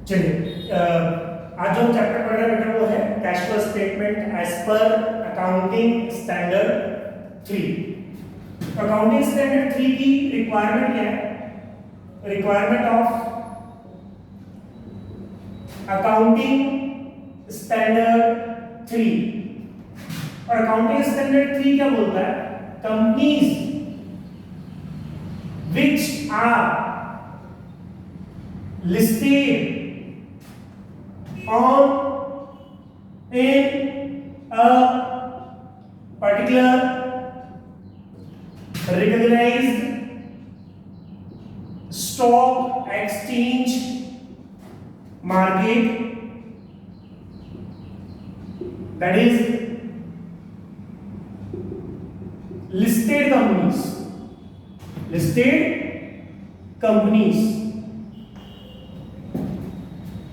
चलिए आज जो हम चैप्टर पढ़ रहे हैं बेटा वो है cash flow statement as per accounting standard 3। Accounting standard 3 की रिक्वायरमेंट क्या है? Requirement of accounting standard 3। और अकाउंटिंग स्टैंडर्ड 3 क्या बोलता है? Companies which are listed on in a particular recognized stock exchange market, that is listed companies.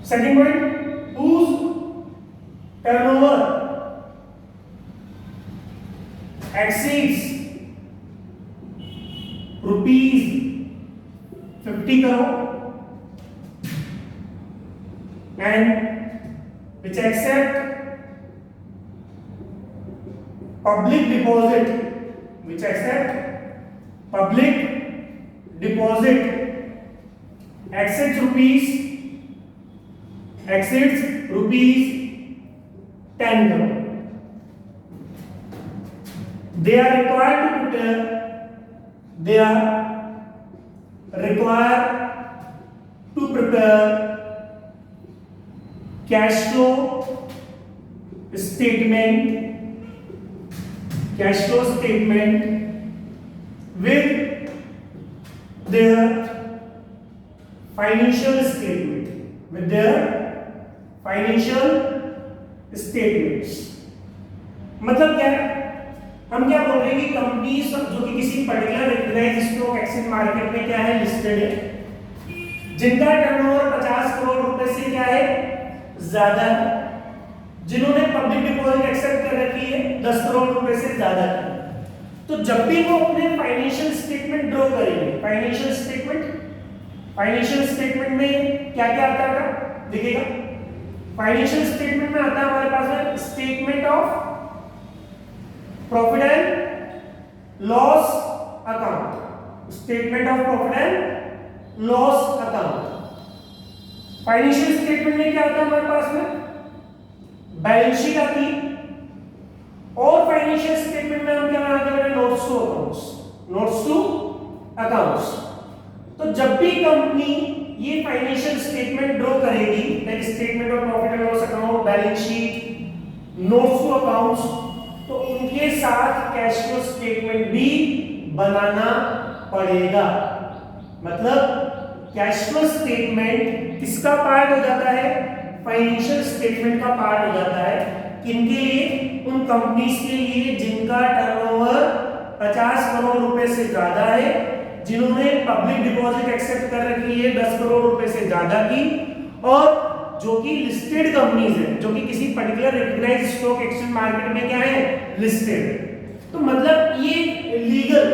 Second point, whose turnover exceeds rupees 50 crore and which accept public deposit, exceeds rupees 10 crore. They are required to prepare cash flow statement with their financial statements. मतलब क्या है? हम क्या बोल रहे हैं कि companies जो कि किसी particular recognised stock exchange market में क्या है, लिस्टेड है, जिनका टर्नओवर 50 करोड़ रुपए से क्या है, ज्यादा है, जिन्होंने पब्लिक डिपॉजिट एक्सेप्ट कर रखी है 10 करोड़ रुपए से ज्यादा है। तो जब भी वो अपने फाइनेंशियल स्टेटमेंट ड्रॉ करेंगे, फाइनेंशियल स्टेटमेंट में क्या क्या आता है देखिएगा। फाइनेंशियल स्टेटमेंट में आता है हमारे पास में statement of profit and loss account, financial statement में क्या आता है हमारे पास में? बैलेंस शीट आती है। और फाइनेंशियल स्टेटमेंट में हम क्या बनाते हैं? Notes to accounts. तो जब भी कंपनी ये फाइनेंशियल स्टेटमेंट ड्रॉ करेगी, like statement of profit and loss account, balance sheet, notes to accounts, तो उनके साथ कैश फ्लो स्टेटमेंट भी बनाना पड़ेगा। मतलब कैश फ्लो स्टेटमेंट किसका पार्ट हो जाता है? फाइनेंशियल स्टेटमेंट का पार्ट हो जाता है। किनके लिए? उन कंपनीज के लिए जिनका टर्नओवर 50 करोड़ रुपए से ज्यादा है, जिन्होंने पब्लिक डिपॉजिट एक्सेप्ट कर रखी है 10 करोड़ रुपए से ज्यादा की, और जो कि लिस्टेड कंपनीज है, जो कि किसी particular recognised stock exchange market में क्या है, लिस्टेड। तो मतलब ये लीगल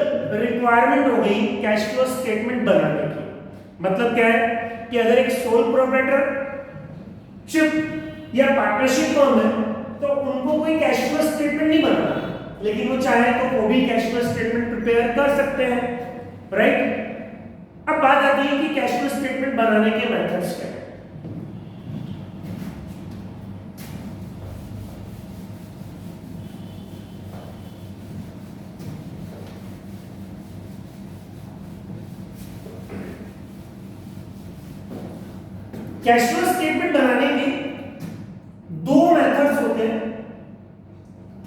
रिक्वायरमेंट हो गई कैश फ्लो स्टेटमेंट बनाने की। मतलब क्या है कि अगर एक सोल प्रोप्राइटरशिप या पार्टनरशिप फर्म है तो उनको कोई कैश फ्लो स्टेटमेंट नहीं बनाना, लेकिन वो चाहे तो वो भी कैश फ्लो स्टेटमेंट प्रिपेयर कर सकते हैं, राइट। अब बात आती है कि कैश फ्लो स्टेटमेंट बनाने के मेथड्स क्या हैं। कैश फ्लो स्टेटमेंट बनाने के दो मेथड्स होते हैं।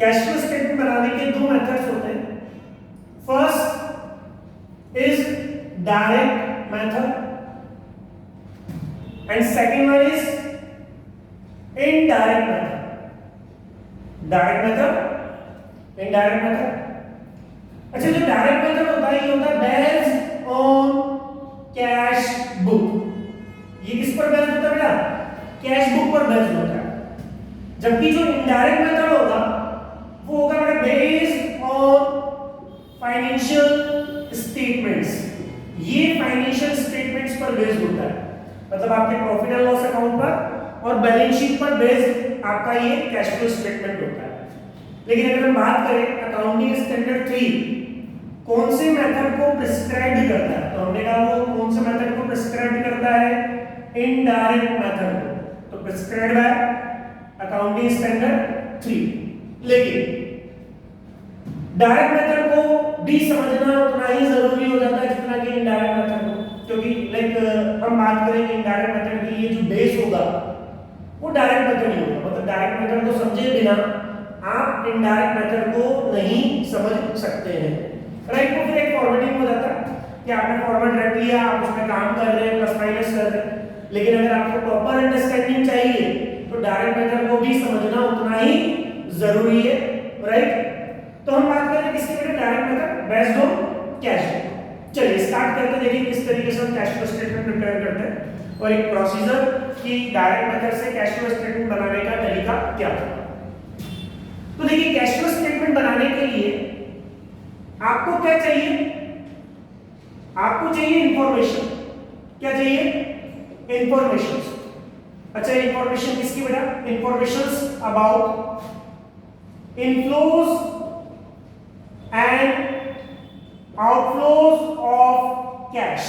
कैश फ्लो स्टेटमेंट बनाने के दो मेथड्स होते हैं। First is direct method and second one is indirect method. अच्छा, जो डायरेक्ट मेथड होता है ये होता है बेस्ड ऑन कैश बुक। ये किस पर बेस्ड होता है बेटा? कैश बुक पर बेस्ड होता है। जबकि जो इनडायरेक्ट मेथड होगा वो होगा बेटा बेस्ड ऑन फाइनेंशियल स्टेटमेंट्स। ये फाइनेंशियल स्टेटमेंट्स पर बेस्ड होता है। मतलब आपके प्रॉफिट एंड लॉस अकाउंट पर और बैलेंस शीट पर बेस्ड आपका ये कैश फ्लो स्टेटमेंट होता है। लेकिन अगर हम बात करें अकाउंटिंग स्टैंडर्ड 3 कौन से मेथड को प्रिस्क्राइब करता है, तो हमने कहा वो कौन से मेथड को प्रिस्क्राइब करता है, इनडायरेक्ट मेथड को। तो प्रिस्क्राइब है अकाउंटिंग स्टैंडर्ड 3। लेकिन डायरेक्ट मेथड को भी समझना उतना ही जरूरी हो जाता है जितना कि इनडायरेक्ट मेथड को, क्योंकि लाइक हम बात करेंगे इनडायरेक्ट मेथड के लिए जो बेस होगा वो डायरेक्ट मेथड ही होगा। मतलब डायरेक्ट मेथड को समझे बिना आप इनडायरेक्ट मेथड को नहीं समझ सकते हैं, राइट। तो फिर एक फॉर्मेटिंग हो जाता है कि आपने फॉर्मेट रख लिया, आप उसमें काम कर रहे हैं, प्लस माइनस कर रहे हैं। लेकिन अगर आपको प्रॉपर अंडरस्टैंडिंग चाहिए तो डायरेक्ट मेथड को भी समझना उतना ही जरूरी है, राइट। तो हम बात करें किसके लिए, direct method based on cash flow. चलिए स्टार्ट करते हैं, देखिए किस तरीके से हम कैश फ्लो स्टेटमेंट प्रिपेयर करते हैं और एक प्रोसीजर कि डायरेक्ट मेथड से कैश फ्लो स्टेटमेंट बनाने का तरीका क्या होगा। तो देखिए कैश फ्लो स्टेटमेंट बनाने के लिए आपको क्या चाहिए, आपको चाहिए इंफॉर्मेशन। क्या चाहिए, इंफॉर्मेशन। अच्छा इंफॉर्मेशन किसकी बेटा, information about inflows and outflows of cash.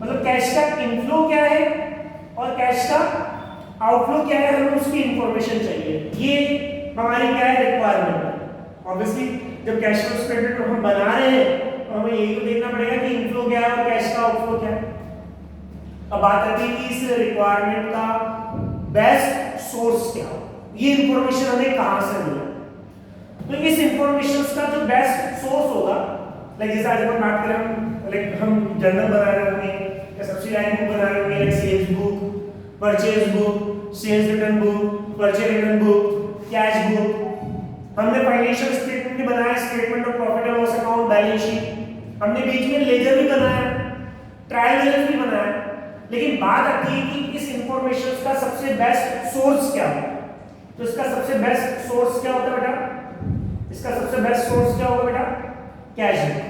मतलब कैश का इनफ्लो क्या है और कैश का आउटफ्लो क्या है, हमें उसकी इंफॉर्मेशन चाहिए। ये हमारी क्या है, रिक्वायरमेंट। ऑब्वियसली जब कैश फ्लो स्टेटमेंट हम बना रहे हैं तो हमें यही तो देखना पड़ेगा कि इनफ्लो क्या है और कैश का आउटफ्लो क्या है। अब बात आती है कि इस रिक्वायरमेंट का बेस्ट सोर्स क्या हो, ये इंफॉर्मेशन हमें कहां से मिले। तो इस इंफॉर्मेशन का जो बेस्ट सोर्स होगा, लाइक जैसे आज हम बात करें, लाइक हम जर्नल बना रहे होंगे या सब्सिडारी बुक बना रहे होंगे, like sales book, purchase book, sales return book, purchase return book, cash book. हमने फाइनेंशियल स्टेटमेंट भी बनाया, statement of profit and loss account, balance sheet. हमने बीच में लेजर भी बनाया, ट्रायल बैलेंस भी बनाया। लेकिन बात आती है कि इस इंफॉर्मेशन का सबसे बेस्ट सोर्स क्या है। तो इसका सबसे बेस्ट सोर्स क्या होता है बेटा, इसका सबसे बेस्ट सोर्स क्या होगा बेटा, कैश बुक।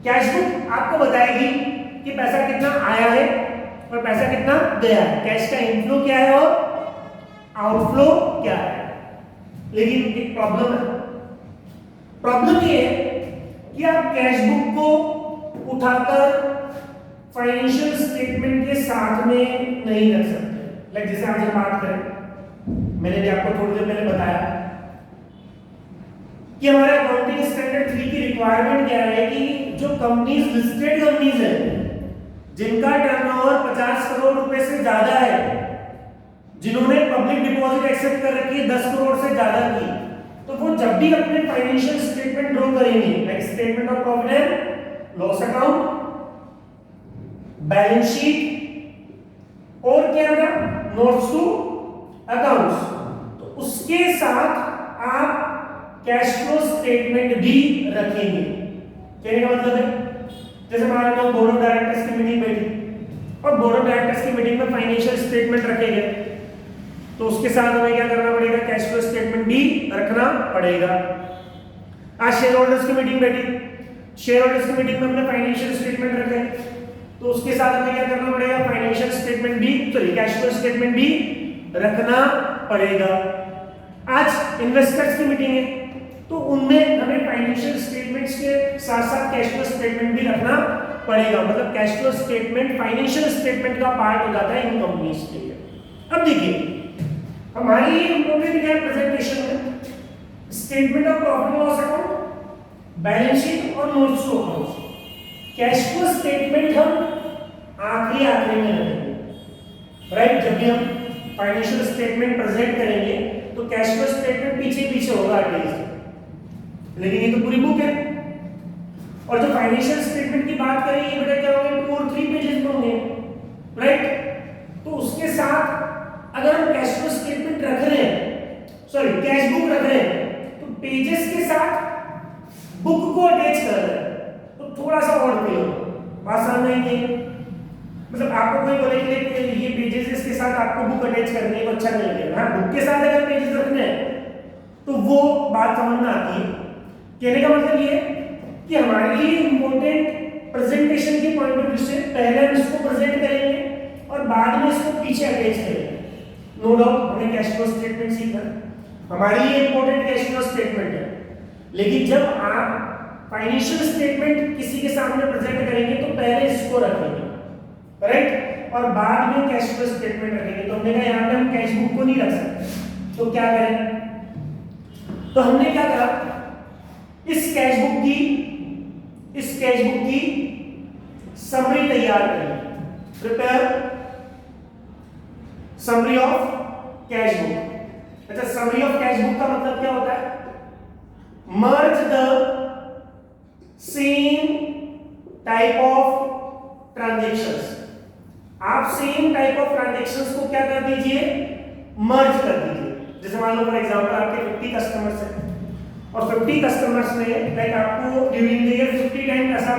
कैश बुक आपको बताएगी कि पैसा कितना आया है और पैसा कितना गया है, कैश का इनफ्लो क्या है और आउटफ्लो क्या है। लेकिन एक प्रॉब्लम है, प्रॉब्लम ये है कि आप कैश बुक को उठाकर फाइनेंशियल स्टेटमेंट के साथ में नहीं रख सकते। लाइक जैसे आज हम बात करें, मैंने भी आपको थोड़ी देर पहले बताया कि हमारे अकाउंटिंग स्टैंडर्ड 3 की रिक्वायरमेंट क्या है कि जो कंपनीज लिस्टेड कंपनीज हैं जिनका टर्नओवर 50 करोड़ रुपए से ज्यादा है, जिन्होंने पब्लिक डिपॉजिट एक्सेप्ट कर रखी है 10 करोड़ से ज्यादा की, तो वो जब भी अपने फाइनेंशियल स्टेटमेंट ड्रॉ करेंगे, like statement of profit and loss account, balance sheet और क्या होगा, नोट्स टू अकाउंट्स, तो उसके साथ आप कैश फ्लो स्टेटमेंट भी रखेंगे। कहने का मतलब है जैसे मान लो बोर्ड ऑफ डायरेक्टर्स की मीटिंग बैठी और बोर्ड ऑफ डायरेक्टर्स की मीटिंग में फाइनेंशियल स्टेटमेंट रखे गए, तो उसके साथ हमें क्या करना पड़ेगा, कैश फ्लो स्टेटमेंट भी रखना पड़ेगा। आज शेयर होल्डर्स की मीटिंग बैठी, शेयर होल्डर्स की मीटिंग में हमने फाइनेंशियल स्टेटमेंट रखे, तो उसके साथ हमें क्या करना पड़ेगा, फाइनेंशियल स्टेटमेंट भी, सॉरी कैश फ्लो स्टेटमेंट भी रखना पड़ेगा। आज इन्वेस्टर्स की मीटिंग है तो उनमें हमें फाइनेंशियल स्टेटमेंट्स के साथ साथ कैश फ्लो स्टेटमेंट भी रखना पड़ेगा। मतलब cash flow statement financial statement का पार्ट हो जाता है इन कंपनीज के लिए। अब देखिए हमारी ये इंपॉर्टेंट क्या प्रेजेंटेशन में statement of profit and loss account, balance sheet और notes to accounts. Cash flow statement हम आखिरी में रखेंगे, राइट। जब भी हम फाइनेंशियल स्टेटमेंट प्रेजेंट करेंगे तो कैश फ्लो स्टेटमेंट पीछे होगा एटलीस्ट, लेकिन ये तो पूरी बुक है। और जो फाइनेंशियल स्टेटमेंट की बात करें ये बेटा क्या होंगे, 2 और 3 पेजेस में होंगे, राइट। तो उसके साथ अगर हम कैश फ्लो स्टेटमेंट रख रहे हैं, सॉरी कैश बुक रख रहे हैं, तो पेजेस के साथ बुक को अटैच कर रहे हैं तो थोड़ा सा और फील होगा, आसान नहीं है। मतलब आपको कोई बोले कि ये पेजेस इसके साथ आपको बुक अटैच करनी है तो अच्छा नहीं लगेगा। हाँ, बुक के साथ अगर पेजेस रखने हैं तो वो बात समझ में आती है। कहने का मतलब ये कि हमारे लिए इंपॉर्टेंट प्रेजेंटेशन के पॉइंट ऑफ व्यू से पहले हम इसको प्रेजेंट करेंगे स्टेटमेंट सीखा, हमारे लिए इंपॉर्टेंट कैश फ्लो स्टेटमेंट है। लेकिन जब आप फाइनेंशियल स्टेटमेंट किसी के सामने प्रेजेंट करेंगे तो पहले इसको रखेंगे, करेक्ट, और बाद में कैश फ्लो स्टेटमेंट रखेंगे। तो हमने कहा यहाँ पे हम कैश बुक को नहीं रख सकते, तो क्या करें? तो हमने क्या करा, इस कैश बुक की समरी तैयार करी, prepare summary of cash book. अच्छा, समरी ऑफ कैश बुक का मतलब क्या होता है? Merge the same type of transactions. आप सेम टाइप ऑफ ट्रांजेक्शंस को क्या कर दीजिए, मर्ज कर दीजिए। जैसे मान लो फॉर एग्जांपल आपके 50 कस्टमर्स हैं और 50 कस्टमर्स ने लाइक आपको ड्यूरिंग द ईयर 50 टाइम पैसा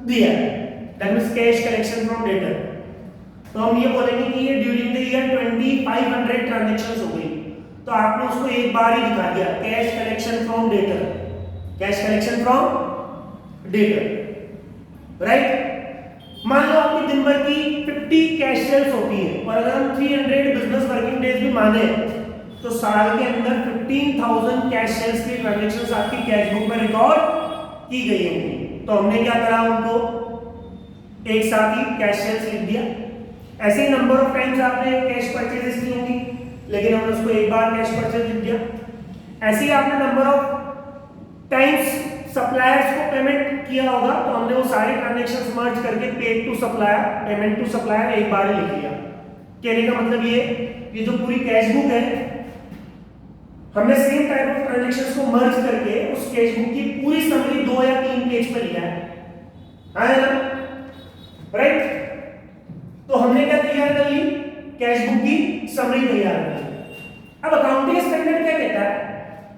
दिया, that means cash collection from debtor. तो हम ये बोलेंगे कि ये ड्यूरिंग द ईयर 2500 ट्रांजैक्शंस हो गई, तो आपने उसको एक बार ही दिखा दिया, cash collection from debtor, cash collection from debtor, right. मान लो आपकी दिन भर की 50 कैश सेल्स होती है और अगर हम 300 बिजनेस वर्किंग डेज भी माने तो साल के अंदर 15,000 कैश सेल्स की ट्रांजैक्शंस आपकी कैश बुक में रिकॉर्ड की गई होंगी। तो हमने क्या करा, उनको एक साथ ही कैश सेल्स लिख दिया। ऐसे ही नंबर ऑफ टाइम्स आपने कैश परचेजेस की होंगी, लेकिन हमने उसको एक बार कैश परचेज लिख दिया। ऐसे ही आपने नंबर ऑफ टाइम्स सप्लायर्स को पेमेंट किया होगा, तो हमने वो सारे ट्रांजैक्शंस मर्ज करके paid to supplier, payment to supplier एक बार ही लिख दिया। कहने का मतलब ये जो पूरी कैश बुक है, हमने सेम टाइप ऑफ ट्रांजैक्शंस को मर्ज करके उस कैश बुक की पूरी समरी 2 या 3 पेज पर लिया है ना, राइट। तो हमने क्या तैयार कर ली, कैश बुक की समरी तैयार कर ली। अब अकाउंटिंग स्टैंडर्ड क्या कहता है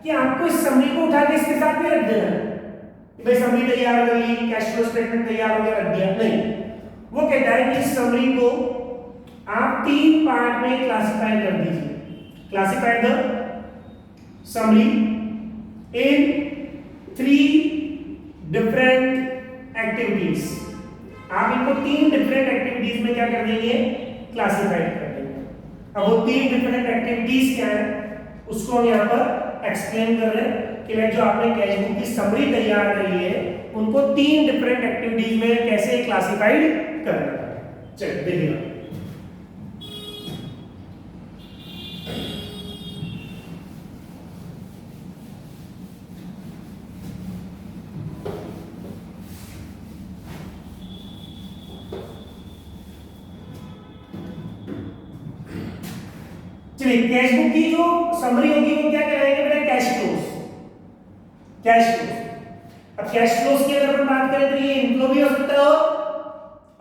कि आपको इस समरी को उठा के इसके साथ में रख देना है, भाई समरी तैयार कर ली, कैश फ्लो स्टेटमेंट तैयार हो गया, रख दिया, नहीं। वो कहता है कि इस समरी को आप 3 पार्ट में क्लासिफाई कर दीजिए। Classify the summary in 3 different activities. आप इनको 3 डिफरेंट एक्टिविटीज में क्या कर देंगे, क्लासिफाई कर देंगे। अब वो 3 डिफरेंट एक्टिविटीज क्या है उसको हम यहाँ पर एक्सप्लेन कर रहे हैं कि जो आपने कैश बुक की समरी तैयार करी है उनको 3 डिफरेंट एक्टिविटीज में कैसे क्लासिफाइड करना है। चलिए देखिए, चलिए कैश बुक की जो समरी होगी वो क्या कहलाएगी बेटा, कैश फ्लोज। Cash flows. अब कैश फ्लोज की अगर हम बात करें तो ये इनफ्लो भी हो सकता है और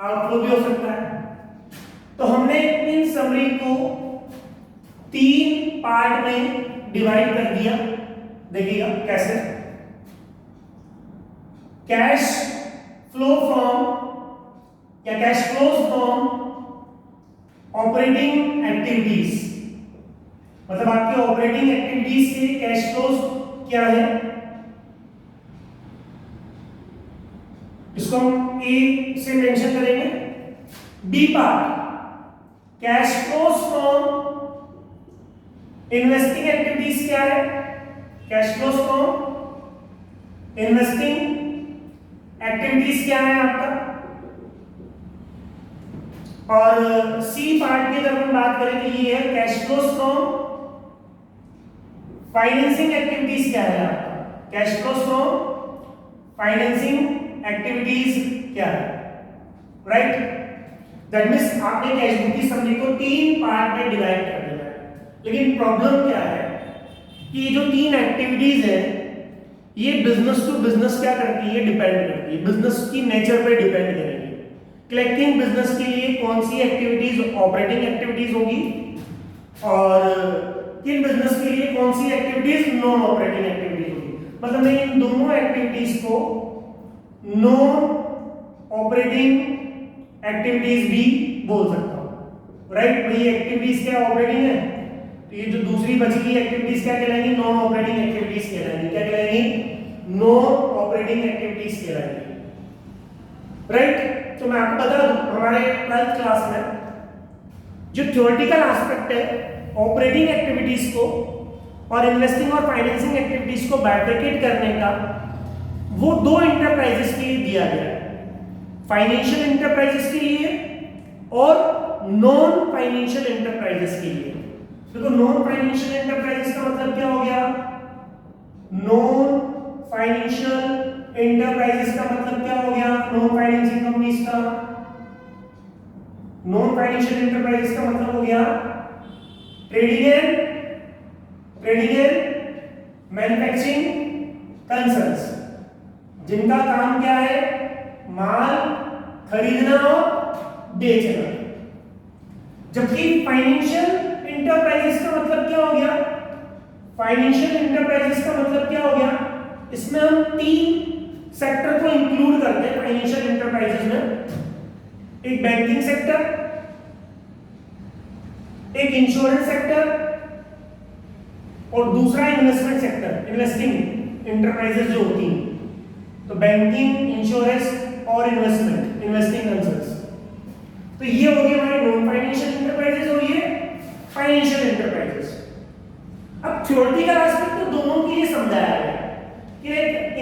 आउटफ्लो भी हो सकता है। तो हमने इन समरी को 3 पार्ट में डिवाइड कर दिया। देखिएगा कैसे, कैश फ्लो फ्रॉम या cash flows from operating activities, मतलब आपके ऑपरेटिंग एक्टिविटीज के कैश फ्लोज क्या है, इसको हम ए से मेंशन करेंगे। B part, cash flows from investing activities क्या है, cash flows from investing activities क्या है आपका। और सी पार्ट की अगर हम बात करें तो ये है cash flows from financing activities क्या है आपका, cash flows from financing activities क्या है, राइट। दैट मींस आपने कैश बुक की समरी को 3 पार्ट में डिवाइड कर दिया है। लेकिन प्रॉब्लम क्या है कि ये जो 3 एक्टिविटीज है ये बिजनेस टू बिजनेस क्या करती है, डिपेंड करती है, बिजनेस की नेचर पे डिपेंड करेगी। कलेक्टिंग बिजनेस के लिए कौन सी एक्टिविटीज ऑपरेटिंग एक्टिविटीज होगी और किन बिजनेस के लिए कौन सी एक्टिविटीज नॉन ऑपरेटिंग एक्टिविटीज होगी। मतलब मैं इन दोनों एक्टिविटीज को नॉन ऑपरेटिंग एक्टिविटीज भी बोल सकता हूं, राइट। भाई ये एक्टिविटीज क्या ऑपरेटिंग है, तो ये जो दूसरी बची हुई एक्टिविटीज क्या कहलाएंगी, नॉन ऑपरेटिंग एक्टिविटीज कहलाएंगी। क्या कहलाएंगी, नॉन ऑपरेटिंग एक्टिविटीज कहलाएंगी, राइट। तो मैं आपको बता दूं हमारे 12th क्लास में जो थ्योरेटिकल एस्पेक्ट है ऑपरेटिंग एक्टिविटीज को और इन्वेस्टिंग और फाइनेंसिंग एक्टिविटीज को बाइफरकेट करने का वो दो इंटरप्राइजेस के लिए दिया गया है, फाइनेंशियल इंटरप्राइजेस के लिए और नॉन फाइनेंशियल इंटरप्राइजेस के लिए। देखो नॉन फाइनेंशियल इंटरप्राइजेस का मतलब क्या हो गया, नॉन फाइनेंशियल इंटरप्राइजेस का मतलब क्या हो गया, नॉन फाइनेंशियल कंपनीज का, नॉन फाइनेंशियल इंटरप्राइजेस का मतलब हो गया ट्रेडिंग एंड मैन्युफैक्चरिंग कंसर्न्स, जिनका काम क्या है, माल खरीदना और बेचना। जबकि फाइनेंशियल इंटरप्राइजेस का मतलब क्या हो गया, फाइनेंशियल इंटरप्राइजेस का मतलब क्या हो गया, इसमें हम तीन सेक्टर को इंक्लूड करते हैं फाइनेंशियल इंटरप्राइजेस में। एक बैंकिंग सेक्टर, एक इंश्योरेंस सेक्टर और दूसरा इन्वेस्टमेंट सेक्टर, इन्वेस्टिंग इंटरप्राइजेस जो होती हैं। तो बैंकिंग, इंश्योरेंस और इन्वेस्टिंग कंसर्न्स। तो ये हो गए हमारे नॉन फाइनेंशियल इंटरप्राइजेस और ये फाइनेंशियल इंटरप्राइजेस। अब थ्योरेटिकल एस्पेक्ट तो दोनों के लिए समझाया गया कि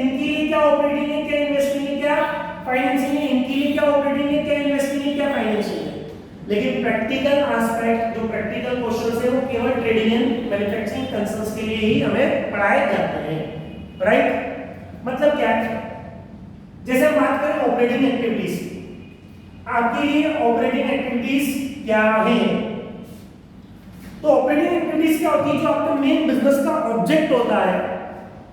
इनके लिए क्या ऑपरेटिंग है, क्या इन्वेस्टिंग है, क्या फाइनेंसिंग है, इनके लिए क्या ऑपरेटिंग है, क्या इन्वेस्टिंग है, क्या फाइनेंसिंग है। लेकिन प्रैक्टिकल एस्पेक्ट, जो प्रैक्टिकल क्वेश्चंस है, वो केवल ट्रेडिंग एंड मैन्युफैक्चरिंग कंसर्न्स के लिए ही हमें पढ़ाए जाते हैं, राइट। मतलब क्या है, जैसे हम बात करें ऑपरेटिंग एक्टिविटीज, आपके लिए ऑपरेटिंग एक्टिविटीज क्या है। तो ऑपरेटिंग एक्टिविटीज क्या होती है, जो आपका मेन बिजनेस का ऑब्जेक्ट होता है,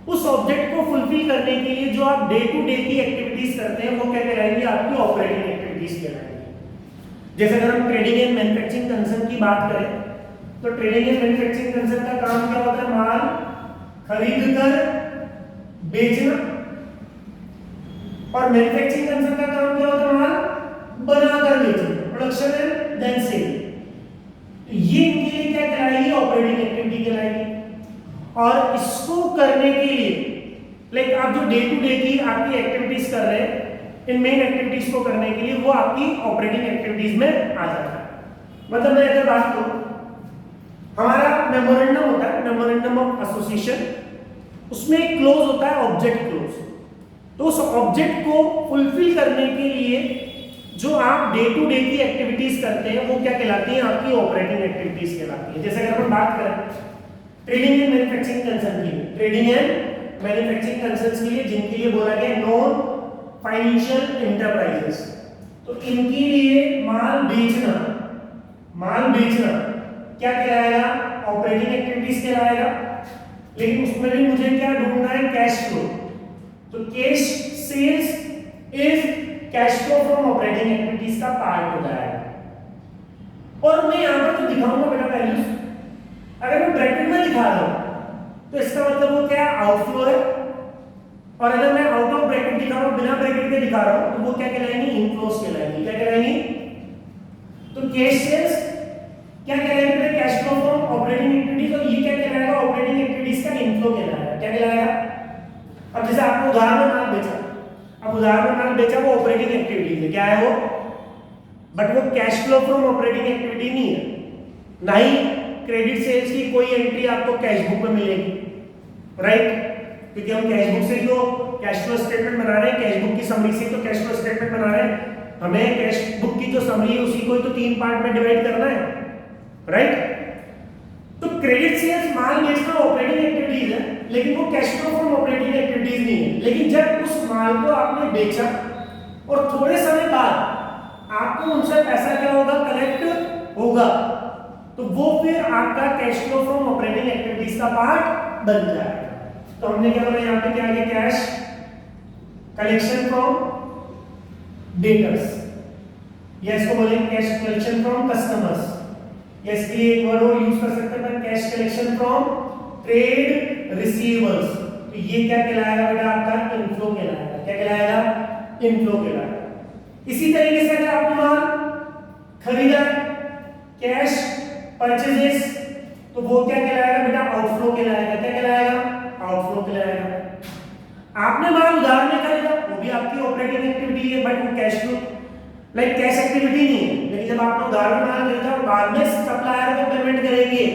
उस ऑब्जेक्ट को फुलफिल करने के लिए जो आप डे टू डे की एक्टिविटीज करते हैं, वो क्या कहलाएंगी, आपकी ऑपरेटिंग एक्टिविटीज कहलाएंगी। जैसे अगर हम ट्रेडिंग एंड मैन्युफैक्चरिंग कंसर्न की बात करें, तो ट्रेडिंग एंड मैन्युफैक्चरिंग कंसर्न का काम क्या होता है, माल खरीद कर बेचना, और मैन्युफैक्चरिंग कंसर्न का काम क्या होता है, माल बनाकर बेचना, प्रोडक्शन एंड देन सेल। ये इनके लिए क्या कहलाएगी, ऑपरेटिंग एक्टिविटी कहलाएगी। और इसको करने के लिए लाइक आप जो डे टू डे की आपकी एक्टिविटीज कर रहे हैं, इन मेन एक्टिविटीज को करने के लिए वो आपकी ऑपरेटिंग एक्टिविटीज में आ जाता है। मतलब मैं अगर बात करूं, हमारा मेमोरेंडम होता है, मेमोरेंडम ऑफ एसोसिएशन, उसमें एक क्लोज होता है ऑब्जेक्ट क्लोज। तो उस ऑब्जेक्ट को फुलफिल करने के लिए जो आप डे टू डे की एक्टिविटीज करते हैं, वो क्या कहलाती है, आपकी ऑपरेटिंग एक्टिविटीज कहलाती है। जैसे अगर हम बात करें ट्रेडिंग एंड मैन्युफैक्चरिंग कंसर्न की, ट्रेडिंग एंड मैन्युफैक्चरिंग कंसर्न्स के लिए, जिनके लिए बोला गया नॉन फाइनेंशियल इंटरप्राइजेस, तो इनके लिए माल बेचना क्या कहलाएगा, ऑपरेटिंग एक्टिविटीज कहलाएगा। लेकिन उसमें भी मुझे क्या ढूंढना है, कैश फ्लो। तो cash sales is cash flow from operating activities का पार्ट हो जाएगा। और मैं यहां पर तो दिखाऊंगा बेटा वैल्यूज, अगर मैं ब्रैकेट में दिखा रहा हूं तो इसका मतलब वो क्या है, आउटफ्लो है। और अगर मैं आउट ऑफ ब्रैकेट दिखा रहा हूं, बिना ब्रैकेट के दिखा रहा हूं, तो वो क्या कहलाएंगी, इनफ्लोस कहलाएंगी। क्या कहलाएंगी, तो कैश सेल्स क्या कहलाएंगे, cash flow from operating activities, और ये क्या कहलाएगा, ऑपरेटिंग एक्टिविटीज का इनफ्लो कहलाएगा। क्या कहलाएगा। अब जैसे आपने उधार में माल बेचा, अब उधार में माल बेचा, वो ऑपरेटिंग एक्टिविटीज है, क्या है वो, बट वो cash flow from operating activity नहीं है। ना ही क्रेडिट सेल्स की कोई एंट्री आपको कैश बुक में मिलेगी, राइट। क्योंकि हम कैश बुक से जो कैश फ्लो स्टेटमेंट बना रहे हैं, कैश बुक की समरी से तो कैश फ्लो स्टेटमेंट बना रहे हैं, हमें कैश बुक की जो समरी है उसी को तो 3 पार्ट में डिवाइड करना है, राइट। तो क्रेडिट सेल्स माल बेचना ऑपरेटिंग एक्टिविटीज है, लेकिन वो cash flow from operating activities नहीं है। लेकिन जब उस माल को आपने बेचा और थोड़े समय बाद आपको उनसे पैसा क्या होगा, कलेक्ट होगा, तो वो फिर आपका cash flow from operating activities का पार्ट बन जाएगा। तो हमने क्या बोला यहाँ पे, क्या आगे, कैश कलेक्शन फ्रॉम डेटर्स, या इसको बोलेंगे कैश कलेक्शन फ्रॉम कस्टमर्स, या इसके लिए एक वर्ड और यूज कर सकते हैं, cash collection from trade receivers. तो ये क्या कहलाएगा बेटा, आपका इनफ्लो कहलाएगा। क्या कहलाएगा, इनफ्लो कहलाएगा। इसी तरीके से अगर आपने माल खरीदा, कैश परचेजेस, तो वो क्या कहलाएगा बेटा, आउटफ्लो कहलाएगा। क्या कहलाएगा, आउटफ्लो कहलाएगा। आपने माल उधार में खरीदा, वो भी आपकी ऑपरेटिंग एक्टिविटी है, बट वो cash flow like cash activity नहीं है, लेकिन जब आपने उधार में माल खरीदा और बाद में सप्लायर को पेमेंट करेंगे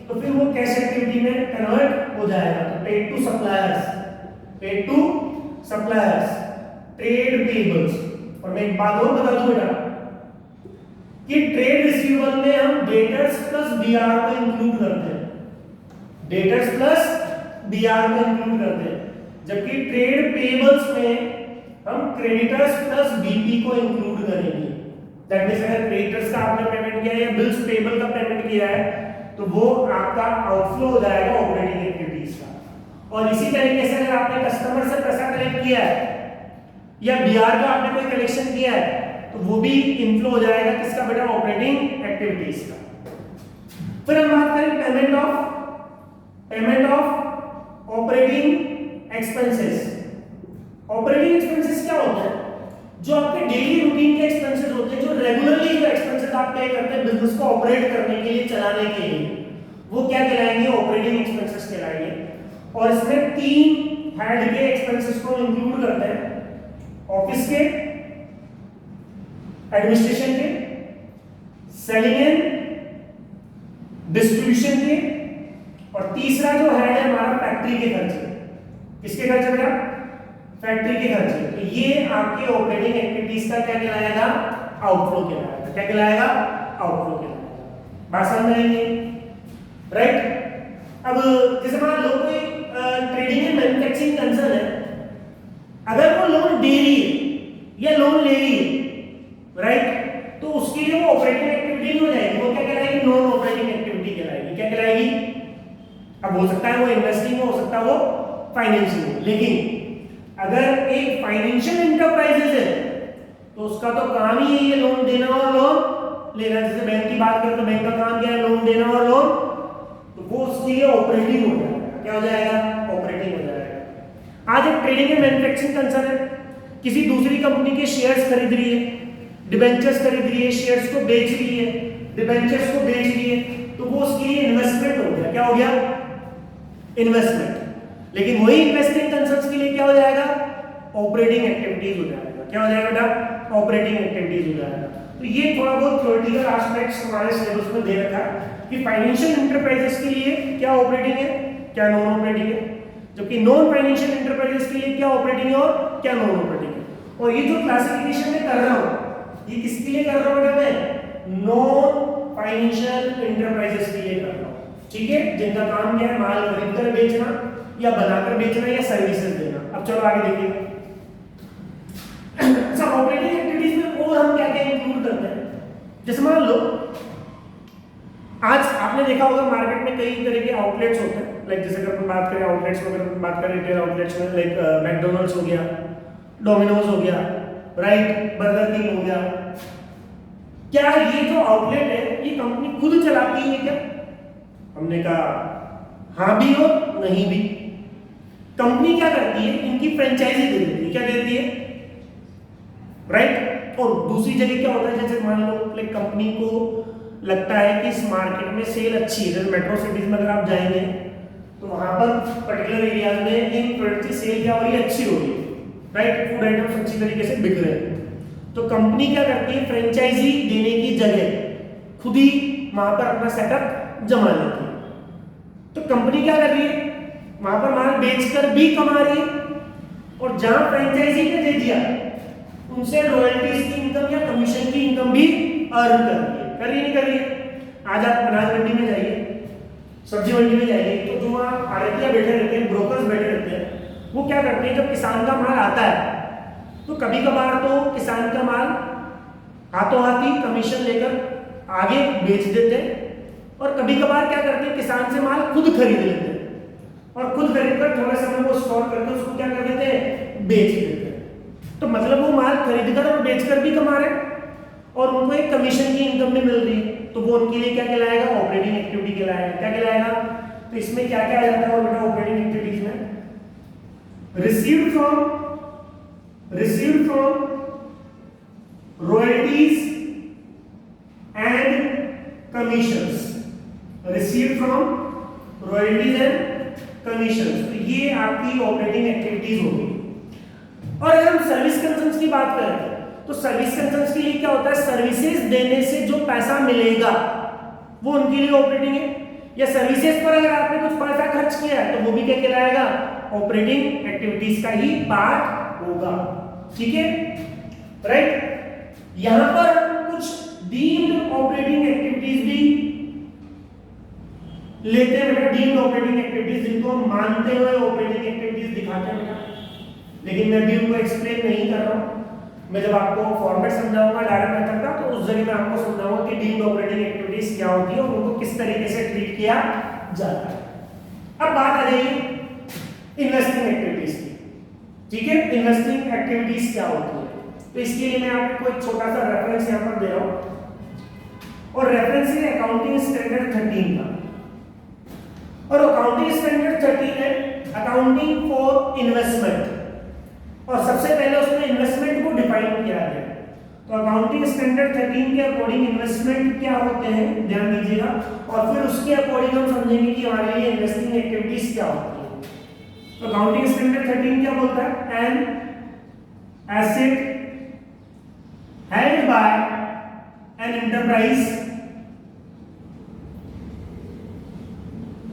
तो फिर वो कैश एक्टिविटी में कन्वर्ट हो जाएगा। तो paid to suppliers, paid to suppliers, trade payables. और मैं एक बात और बता दूं बेटा कि ट्रेड रिसीवेबल में हम डेटर्स प्लस बीआर को इंक्लूड करते हैं, डेटर्स प्लस बीआर को इंक्लूड करते हैं, जबकि ट्रेड पेबल्स में हम क्रेडिटर्स प्लस बीपी को इंक्लूड करेंगे। दैट मींस अगर क्रेडिटर्स का आपने पेमेंट किया है या बिल्स पेबल का पेमेंट किया है तो वो आपका आउटफ्लो हो जाएगा ऑपरेटिंग एक्टिविटीज का। और इसी तरीके से अगर आपने कस्टमर से पैसा कलेक्ट किया है या बीआर का आपने कोई कलेक्शन किया है तो वो भी इनफ्लो हो जाएगा किसका बेटा, ऑपरेटिंग एक्टिविटीज का। फिर हम बात करें payment of operating expenses. Operating expenses क्या होता है, जो आपके डेली रूटीन के एक्सपेंसेस होते हैं, जो रेगुलरली जो एक्सपेंसेस आप पे करते हैं बिजनेस को ऑपरेट करने के लिए, चलाने के लिए, वो क्या कहलाएंगे, ऑपरेटिंग एक्सपेंसेस कहलाएंगे। और इसमें 3 हेड के एक्सपेंसेस को इंक्लूड करते हैं, ऑफिस के, एडमिनिस्ट्रेशन के, सेलिंग एंड डिस्ट्रीब्यूशन के, और तीसरा जो हेड है हमारा फैक्ट्री के खर्चे। किसके खर्चे बेटा, फैक्ट्री के खर्चे। तो ये आपके ऑपरेटिंग एक्टिविटीज का क्या कहलाएगा, आउटफ्लो कहलाएगा। क्या कहलाएगा, आउटफ्लो कहलाएगा। बात समझ में आएगी, राइट। अब जैसे मान लो कोई ट्रेडिंग एंड मैन्युफैक्चरिंग कंसर्न है, अगर वो लोन दे रही है या लोन ले रही है, राइट, तो उसके लिए वो ऑपरेटिंग एक्टिविटी नहीं हो जाएगी, वो क्या कहलाएगी, नॉन ऑपरेटिंग एक्टिविटी कहलाएगी। क्या कहलाएगी, अब हो सकता है वो इन्वेस्टिंग हो सकता है वो फाइनेंशियल हो, लेकिन अगर एक फाइनेंशियल इंटरप्राइजेस है तो उसका तो काम ही है ये लोन देना और लोन लेना। जैसे बैंक की बात करें तो बैंक का काम क्या है, लोन देना और लोन, तो वो उसके लिए ऑपरेटिंग हो जाएगा। क्या हो जाएगा, ऑपरेटिंग हो जाएगा। आज एक ट्रेडिंग एंड मैन्युफैक्चरिंग कंसर्न है, किसी दूसरी कंपनी के शेयर्स खरीद रही है, डिबेंचर्स खरीद रही है, शेयर्स को बेच रही है, डिबेंचर्स को बेच रही है, तो वो उसके लिए इन्वेस्टमेंट हो गया। क्या हो गया, इन्वेस्टमेंट। लेकिन वही इन्वेस्टिंग कंसर्न्स के लिए क्या हो जाएगा, ऑपरेटिंग एक्टिविटीज हो जाएगा। क्या हो जाएगा बेटा, ऑपरेटिंग एक्टिविटीज हो जाएगा। तो ये थोड़ा बहुत थ्योरेटिकल एस्पेक्ट्स हमारे सिलेबस में दे रखा है कि फाइनेंशियल इंटरप्राइजेस के लिए क्या ऑपरेटिंग है, क्या नॉन ऑपरेटिंग है, जबकि नॉन फाइनेंशियल इंटरप्राइजेस के लिए क्या ऑपरेटिंग है और क्या नॉन ऑपरेटिंग है। और ये जो क्लासिफिकेशन मैं कर रहा हूं ये किसके लिए कर रहा हूं बेटा, मैं नॉन फाइनेंशियल इंटरप्राइजेस के लिए कर रहा हूं, ठीक है, जिनका काम क्या है, माल खरीदकर बेचना या बनाकर बेचना या सर्विसेज देना। अब चलो आगे देखिए। सब ऑपरेटिंग एक्टिविटीज में और हम क्या क्या इंक्लूड करते हैं, जैसे मान लो आज आपने देखा होगा मार्केट में कई तरह के आउटलेट्स होते हैं, लाइक जैसे अगर हम बात करें आउटलेट्स में, अगर बात करें रिटेल आउटलेट्स में, लाइक मैकडॉनल्ड्स हो गया, डोमिनोज हो गया, राइट, बर्गर किंग हो गया। क्या ये जो आउटलेट है ये कंपनी खुद चलाती है क्या? हमने कहा हाँ भी और नहीं भी। कंपनी क्या करती है, इनकी फ्रेंचाइजी दे देती है। क्या देती है, राइट। और दूसरी जगह क्या होता है, जैसे मान लो लाइक कंपनी को लगता है कि इस मार्केट में सेल अच्छी है, जैसे मेट्रो सिटीज में अगर आप जाएंगे तो वहां पर पर्टिकुलर एरियाज में इन प्रोडक्ट की सेल क्या हो रही है, अच्छी हो रही है, राइट, फूड आइटम्स अच्छी तरीके से बिक रहे हैं। तो कंपनी क्या करती है, फ्रेंचाइजी देने की जगह खुद ही वहां पर अपना सेटअप जमा लेती है। तो कंपनी क्या कर रही है, वहां पर माल बेचकर भी कमा रही है, और जहां फ्रेंचाइजी ने दे दिया उनसे रॉयल्टीज की इनकम या कमीशन की इनकम भी अर्न कर रही है। नहीं कर रही है। आज आप अनाज मंडी में जाइए, सब्जी मंडी में जाइए, तो जो वहाँ आड़तिया बैठे रहते हैं, ब्रोकर्स बैठे रहते हैं, वो क्या करते हैं, जब किसान का माल आता है तो कभी कभार तो किसान का माल हाथों हाथ ही कमीशन लेकर आगे बेच देते हैं, और कभी कभार क्या करते हैं, किसान से माल खुद खरीद लेते हैं, और खुद खरीदकर थोड़ा समय वो स्टोर करके उसको क्या कर देते हैं, बेच देते हैं। तो मतलब वो माल खरीदकर और बेचकर भी कमा रहे हैं और उनको एक कमीशन की इनकम भी मिल रही है। तो वो उनके लिए क्या कहलाएगा, ऑपरेटिंग एक्टिविटी कहलाएगा। क्या कहलाएगा, तो इसमें क्या क्या आ जाता है बेटा ऑपरेटिंग एक्टिविटीज में, received from royalties and commissions, received from royalties and commissions. तो ये आपकी ऑपरेटिंग एक्टिविटीज होगी। और अगर हम सर्विस कंसर्न्स की बात करें तो सर्विस कंसर्न्स के लिए क्या होता है, सर्विसेज देने से जो पैसा मिलेगा वो उनके लिए ऑपरेटिंग है, या सर्विसेज पर अगर आपने कुछ पैसा खर्च किया है तो वो भी क्या कहलाएगा, ऑपरेटिंग एक्टिविटीज का ही पार्ट होगा। ठीक है, राइट। यहां पर कुछ डीम्ड ऑपरेटिंग एक्टिविटीज भी लेते हैं बेटा, डीम्ड ऑपरेटिंग एक्टिविटीज जिनको हम मानते हुए ऑपरेटिंग एक्टिविटीज दिखाते हैं बेटा, लेकिन मैं भी उनको एक्सप्लेन नहीं कर रहा हूं। मैं जब आपको फॉर्मेट समझाऊंगा डायरेक्ट मेथड का, तो उस जगह मैं आपको समझाऊंगा कि डीम्ड ऑपरेटिंग एक्टिविटीज क्या होती है और उनको किस तरीके से ट्रीट किया जाता है। अब बात आ जाएगी इन्वेस्टिंग एक्टिविटीज की। ठीक है, इन्वेस्टिंग एक्टिविटीज क्या होती है, तो इसके लिए मैं आपको एक छोटा सा रेफरेंस यहां पर दे रहा हूं, और रेफरेंस है अकाउंटिंग स्टैंडर्ड 13 का। और अकाउंटिंग स्टैंडर्ड 13 है अकाउंटिंग फॉर इन्वेस्टमेंट, और सबसे पहले उसमें इन्वेस्टमेंट को डिफाइन किया गया। तो अकाउंटिंग स्टैंडर्ड 13 के अकॉर्डिंग इन्वेस्टमेंट क्या होते हैं ध्यान दीजिएगा, और फिर उसके अकॉर्डिंग हम समझेंगे कि हमारे लिए इन्वेस्टिंग एक्टिविटीज क्या होती है। तो अकाउंटिंग स्टैंडर्ड 13 क्या बोलता है, an asset held by an enterprise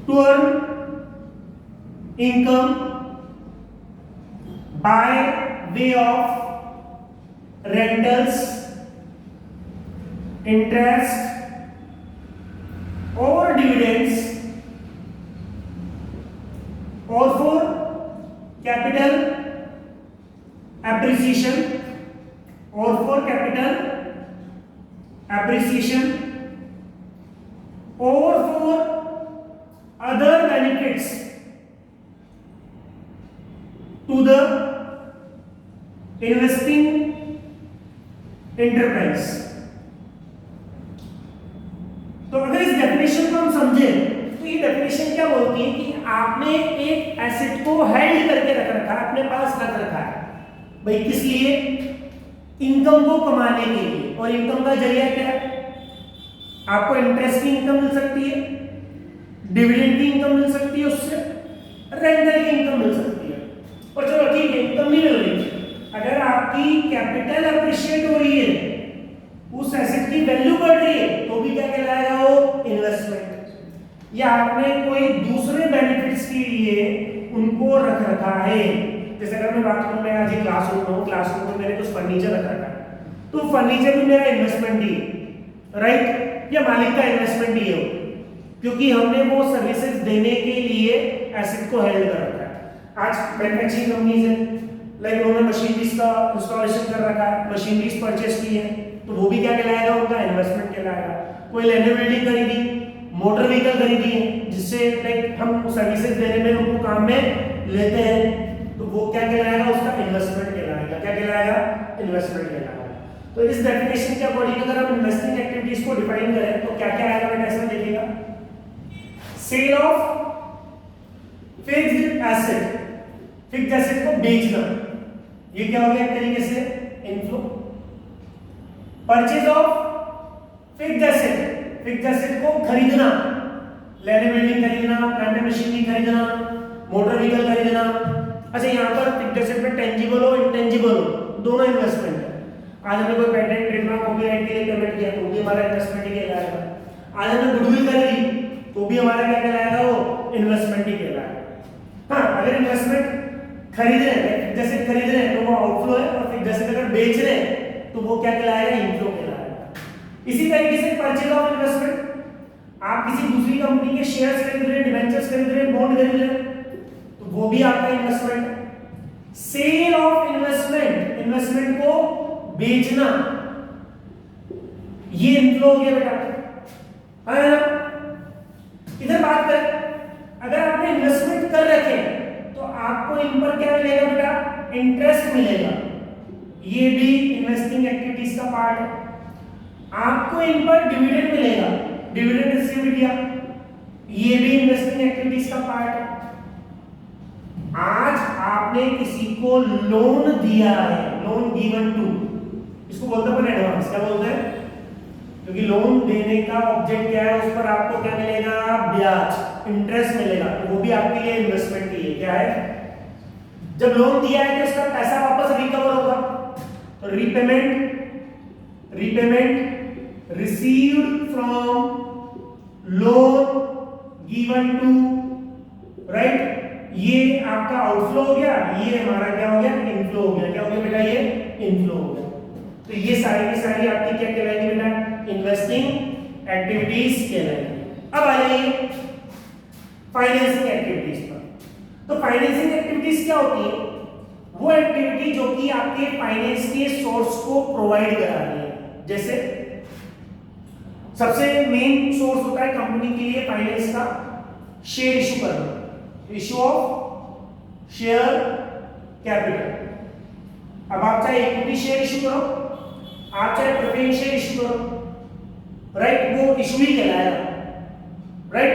to earn income by way of rentals, interest or dividends, or for capital appreciation, or for capital appreciation, or for other benefits to the investing enterprise। तो अगर इस definition को हम समझें तो ये definition क्या बोलती है कि आपने एक एसेट को हेल्ड करके रख रखा है, अपने पास रख रखा है भाई, किस लिए, इनकम को कमाने के लिए। और इनकम का जरिया क्या है, आपको इंटरेस्ट की इनकम मिल सकती है, डिविडेंड की इनकम मिल सकती है, उससे रेंटल की इनकम मिल सकती है। और चलो ठीक है, इनकम नहीं मिल रही, अगर आपकी कैपिटल अप्रिशिएट हो रही है, उस एसेट की वैल्यू बढ़ रही है, तो भी क्या कहलाएगा वो इन्वेस्टमेंट। या आपने कोई दूसरे बेनिफिट्स के लिए उनको रख रखा है, जैसे अगर मैं बात करूं, मैं आज ही क्लासरूम में हूं, क्लासरूम में मैंने कुछ फर्नीचर रख रखा है, तो फर्नीचर भी मेरा इन्वेस्टमेंट ही है, राइट, या मालिक का इन्वेस्टमेंट ही है, क्योंकि हमने वो सर्विसेज देने के लिए एसेट को हेल्ड कर रखा है। आज मैन्युफैक्चरिंग कंपनीज है, लाइक उन्होंने मशीनरीज का इंस्टॉलेशन कर रखा है, मशीनरीज परचेस की है, तो वो भी क्या कहलाएगा, उनका इन्वेस्टमेंट कहलाएगा। कोई लैंड बिल्डिंग खरीदी, मोटर व्हीकल खरीदी है, जिससे लाइक हम सर्विसेज देने में उनको काम में लेते हैं, तो वो क्या कहलाएगा, उसका इन्वेस्टमेंट कहलाएगा। क्या कहलाएगा, इन्वेस्टमेंट कहलाएगा। तो इस डेफिनेशन के अकॉर्डिंग अगर हम इन्वेस्टिंग एक्टिविटीज को डिफाइन करें तो क्या क्या आएगा बेटा, ऐसा देखिएगा, sale of fixed asset, fixed asset को बेचना, ये क्या हो गया एक तरीके से inflow. Purchase of fixed asset, fixed asset को खरीदना, लैंड बिल्डिंग खरीदना, प्लांट मशीनरी खरीदना, मोटर व्हीकल खरीदना। अच्छा, यहाँ पर फिक्स्ड एसेट में टेंजिबल हो इंटेंजिबल हो दोनों इन्वेस्टमेंट है। आज हमने कोई पेटेंट ट्रेडमार्क कॉपीराइट के लिए पेमेंट किया तो भी हमारा इन्वेस्टमेंट ही कहलाएगा। आज हमने गुडविल खरीदी तो भी हमारा क्या कहलाएगा, वो इन्वेस्टमेंट ही कहलाएगा। हाँ, अगर इन्वेस्टमेंट खरीद रहे हैं, जैसे खरीद रहे हैं तो वो आउटफ्लो है, और फिर जैसे अगर बेच रहे हैं तो वो क्या कहलाएगा, इनफ्लो कहलाएगा। इसी तरीके से परचेज ऑफ इन्वेस्टमेंट, आप किसी दूसरी कंपनी के शेयर्स खरीद रहे हैं, डिबेंचर्स खरीद रहे हैं, बॉन्ड खरीद रहे हैं, तो वो भी आपका इन्वेस्टमेंट है। सेल ऑफ इन्वेस्टमेंट, इन्वेस्टमेंट को बेचना, ये इनफ्लो हो गया बेटा। हाँ, इधर बात करें, अगर आपने इन्वेस्टमेंट कर रखे तो आपको इन पर क्या मिलेगा बेटा, इंटरेस्ट मिलेगा, ये भी इन्वेस्टिंग एक्टिविटीज का पार्ट है। आपको इन पर डिविडेंड मिलेगा, डिविडेंड रिसीव किया, ये भी इन्वेस्टिंग एक्टिविटीज का पार्ट है। आज आपने किसी को लोन दिया है, लोन गिवन टू, इसको बोलते हैं एडवांस। क्या बोलते हैं, क्योंकि लोन देने का ऑब्जेक्ट क्या है, उस पर आपको क्या मिलेगा, ब्याज, इंटरेस्ट मिलेगा, तो वो भी आपके लिए इन्वेस्टमेंट ही है। क्या है, जब लोन दिया है तो इसका पैसा वापस रिकवर होगा, तो repayment repayment received from loan given to, right, ये आपका आउटफ्लो हो गया, ये हमारा क्या हो गया, इनफ्लो हो गया। क्या हो गया बेटा, ये इनफ्लो हो गया। तो ये सारी की सारी आपकी क्या कहलाएगी बेटा, इन्वेस्टिंग एक्टिविटीज कहलाएगी। अब आ जाइए फाइनेंसिंग एक्टिविटीज पर। तो फाइनेंसिंग एक्टिविटीज क्या होती है, वो एक्टिविटी जो कि आपके फाइनेंस के सोर्स को प्रोवाइड करा रही है। जैसे सबसे मेन सोर्स होता है कंपनी के लिए फाइनेंस का, शेयर इशू करना, इशू ऑफ शेयर कैपिटल। अब आप चाहे इक्विटी शेयर इशू करो, आप चाहे प्रेफरेंस शेयर इशू करो, राइट, वो इशू ही कहलाएगा, राइट।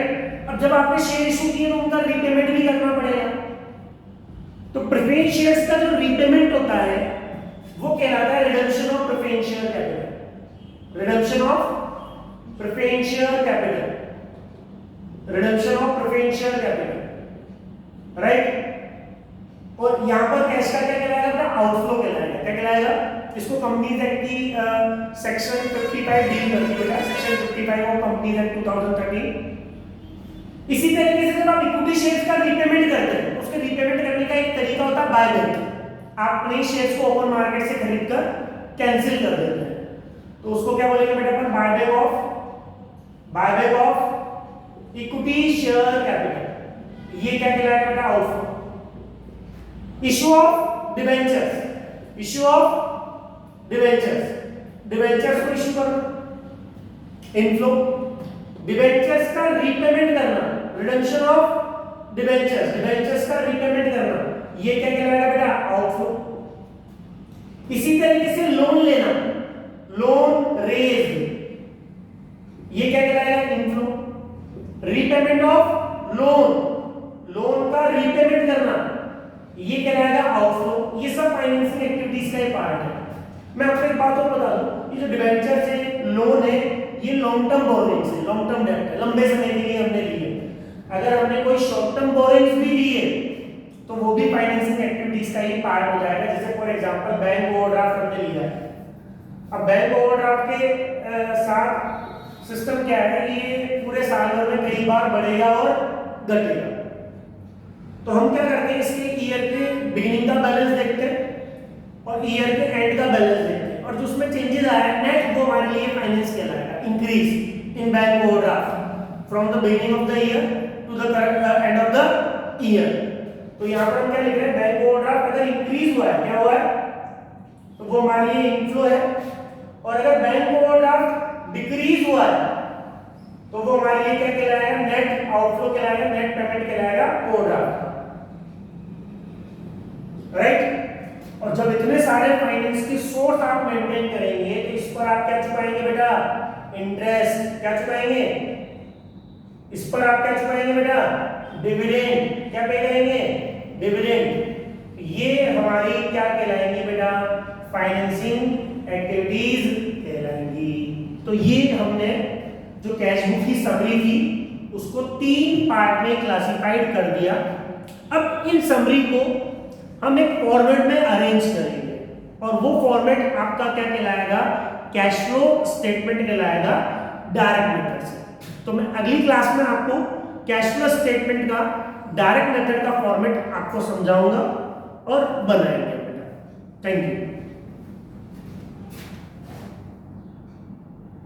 अब जब आपने शेयर इशू किए तो उनका रीपेमेंट भी करना पड़ेगा। तो प्रेफरेंस शेयर्स का जो रीपेमेंट होता है वो कहलाता है redemption of preference share capital, redemption of preference share capital, redemption of preference share capital, right. और यहां पर कैश का क्या कहलाएगा, आउटफ्लो कहलाएगा। क्या कहलाएगा, इसको कंपनीज एक्ट की सेक्शन 55 डील करती है, सेक्शन 55 ऑफ कंपनीज एक्ट 2013। इसी तरीके से जब आप इक्विटी शेयर्स का रीपेमेंट करते हैं, उसके रीपेमेंट करने का एक तरीका होता है बायबैक। आप अपने शेयर्स को ओपन मार्केट से खरीद कर कैंसिल कर देते हैं, तो उसको क्या बोलेंगे बेटा अपन, buyback of equity share capital. ये क्या कहलाएगा बेटा, outflow. Issue of debentures, issue of debentures, debentures को इशू करना, इनफ्लो। डिबेंचर्स का रीपेमेंट करना, रिडम्पशन ऑफ डिबेंचर्स, डिबेंचर्स का रीपेमेंट करना, ये क्या कहलाएगा बेटा, आउटफ्लो। इसी तरीके से लोन लेना, लोन रेज, ये क्या कहलाएगा, inflow. Repayment of loan, loan का रीपेमेंट करना, ये कहलाएगा आउटफ्लो। ये सब फाइनेंसिंग एक्टिविटीज का एक पार्ट है। मैं आपको एक बात और बता दूं, ये जो डिबेंचर्स है, लोन है, ये लॉन्ग टर्म बोरिंग्स है, लॉन्ग टर्म डेट है, लंबे समय के लिए हमने लिए। अगर हमने कोई शॉर्ट टर्म बोरिंग्स भी लिए तो वो भी फाइनेंसिंग एक्टिविटीज का ही पार्ट हो जाएगा। जैसे फॉर एग्जांपल बैंक ओवरड्राफ्ट हमने लिया है। अब बैंक ओवरड्राफ्ट के साथ सिस्टम क्या है, ये पूरे साल भर में कई बार बढ़ेगा और घटेगा। तो हम क्या करते हैं, इसके ईयर के बिगिनिंग का बैलेंस देखते हैं और ईयर के एंड का बैलेंस देखते हैं, और जो उसमें चेंजेस आया नेट, वो हमारे लिए फाइनेंस कहलाएगा, increase in bank overdraft from the beginning of the year to the end of the year. तो यहाँ पर हम क्या लिख रहे हैं, बैंक ओवरड्राफ्ट अगर इंक्रीज हुआ है, क्या हुआ है, तो वो हमारे लिए इनफ्लो है। और अगर बैंक ओवरड्राफ्ट डिक्रीज हुआ है तो वो हमारे लिए क्या कहलाएगा, नेट आउटफ्लो कहलाएगा, नेट पेमेंट कहलाएगा ओवरड्राफ्ट, राइट। और जब इतने सारे फाइनेंस की सोर्स आप मेंटेन करेंगे तो इस पर आप क्या चुकाएंगे बेटा, इंटरेस्ट। क्या चुकाएंगे, इस पर आप क्या चुकाएंगे बेटा, डिविडेंड। क्या पे करेंगे, डिविडेंड। ये हमारी क्या कहलाएंगी बेटा, फाइनेंसिंग एक्टिविटीज कहलाएंगी। तो ये हमने जो कैश बुक की समरी थी उसको 3 पार्ट में क्लासिफाइड कर दिया। अब इन समरी को हम एक फॉर्मेट में अरेंज करेंगे और वो फॉर्मेट आपका क्या कहलाएगा, कैश फ्लो स्टेटमेंट कहलाएगा डायरेक्ट मेथड से। तो मैं अगली क्लास में आपको कैश फ्लो स्टेटमेंट का डायरेक्ट मेथड का फॉर्मेट आपको समझाऊंगा और बनाएंगे बेटा। Thank you.